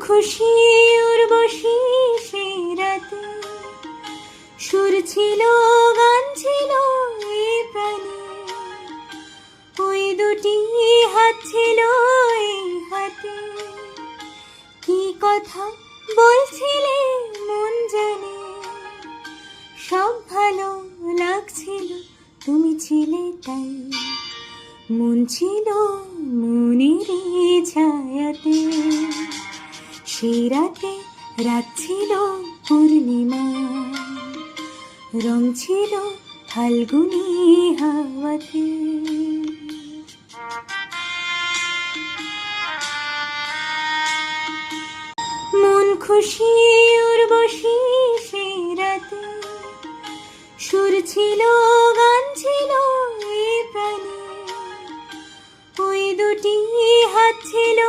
খুশি উর্বশী সে রাতে, সুর ছিল গান ছিল এই প্রাণে, ওই দুটি হাত ছিল এই হাতে। কি কথা বলছিলে মন জানে, সব ভালো লাগছিল তুমি ছিলে তাই। মন ছিল মনেরই ছায়াতে, সেই রাতে রাত ছিল পূর্ণিমা, রং ছিল ফাল্গুনি হাওয়াতে। মন খুশি উর্বশী সে রাতে, সুর ছিল গান ছিল এই প্রাণে, ওই দুটি হাত ছিল